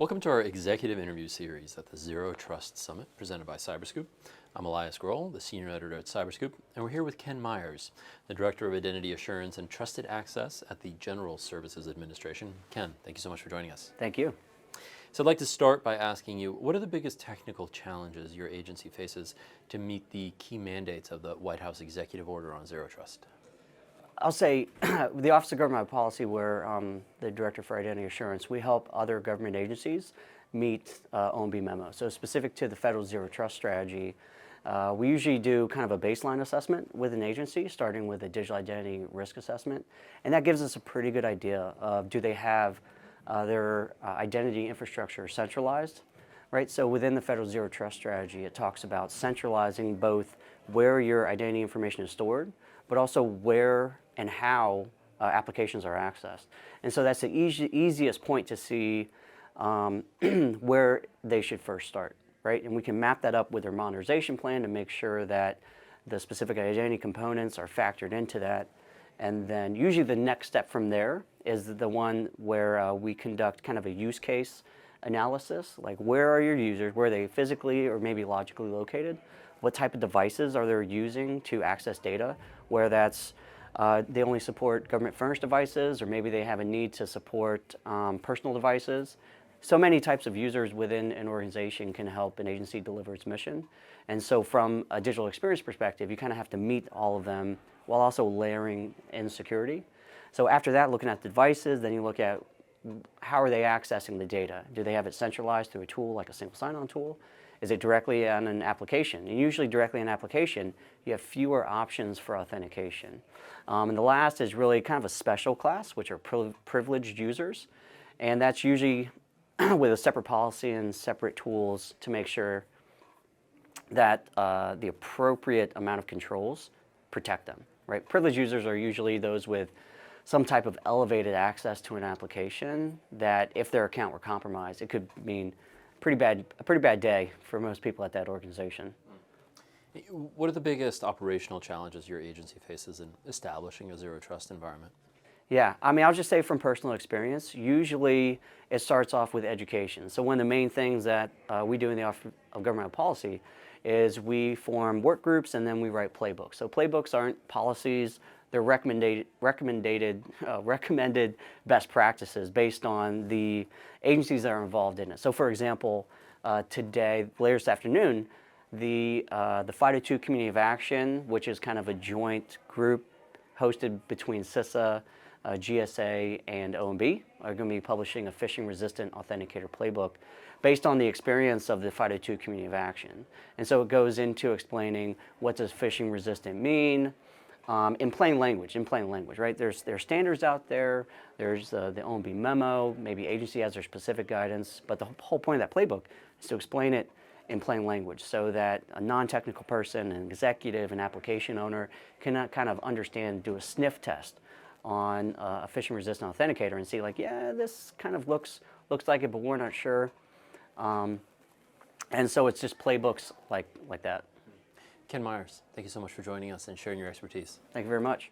Welcome to our executive interview series at the Zero Trust Summit presented by CyberScoop. I'm Elias Grohl, the senior editor at CyberScoop, and we're here with Ken Myers, the Director of Identity Assurance and Trusted Access at the General Services Administration. Ken, thank you so much for joining us. Thank you. So I'd like to start by asking you, what are the biggest technical challenges your agency faces to meet the key mandates of the White House Executive Order on Zero Trust? I'll say the Office of Government Policy, where the Director for Identity Assurance, we help other government agencies meet OMB memo. So specific to the federal Zero Trust strategy, we usually do kind of a baseline assessment with an agency, starting with a digital identity risk assessment. And that gives us a pretty good idea of do they have their identity infrastructure centralized, right? So within the federal Zero Trust strategy, it talks about centralizing both where your identity information is stored, but also where and how applications are accessed. And so that's the easiest point to see where they should first start, right? And we can map that up with their modernization plan to make sure that the specific identity components are factored into that. And then usually the next step from there is the one where we conduct kind of a use case analysis, like where are your users, where are they physically or maybe logically located, what type of devices are they using to access data, where that's they only support government furnished devices, or maybe they have a need to support personal devices. So many types of users within an organization can help an agency deliver its mission. And so from a digital experience perspective, you kind of have to meet all of them while also layering in security. So after that, looking at the devices, then you look at how are they accessing the data? Do they have it centralized through a tool like a single sign-on tool? Is it directly on an application? And usually directly on an application, you have fewer options for authentication. And the last is really kind of a special class, which are privileged users. And that's usually with a separate policy and separate tools to make sure that the appropriate amount of controls protect them, right? Privileged users are usually those with some type of elevated access to an application that if their account were compromised, it could mean a pretty bad day for most people at that organization. What are the biggest operational challenges your agency faces in establishing a zero trust environment? Yeah, I mean, I'll just say from personal experience, usually it starts off with education. So one of the main things that we do in the Office of Government Policy is we form work groups and then we write playbooks. So playbooks aren't policies, they're recommended best practices based on the agencies that are involved in it. So for example, today, later this afternoon, the FIDO2 Community of Action, which is kind of a joint group hosted between CISA, GSA, and OMB, are going to be publishing a phishing-resistant authenticator playbook based on the experience of the FIDO2 Community of Action. And so it goes into explaining what does phishing-resistant mean, in plain language, right? There's standards out there, there's the OMB memo, maybe agency has their specific guidance, but the whole point of that playbook is to explain it in plain language so that a non-technical person, an executive, an application owner can kind of understand, do a sniff test on a phishing-resistant authenticator and see like, yeah, this kind of looks like it, but we're not sure. And so it's just playbooks like that. Ken Myers, thank you so much for joining us and sharing your expertise. Thank you very much.